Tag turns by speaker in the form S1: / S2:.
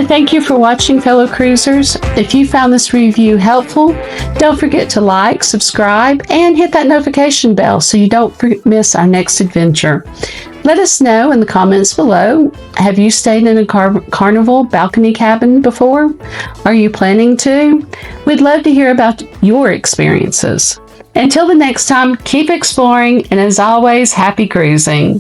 S1: thank you for watching, fellow cruisers. If you found this review helpful, don't forget to like, subscribe, and hit that notification bell so you don't miss our next adventure. Let us know in the comments below. Have you stayed in a Carnival balcony cabin before? Are you planning to? We'd love to hear about your experiences. Until the next time, keep exploring, and as always, happy cruising.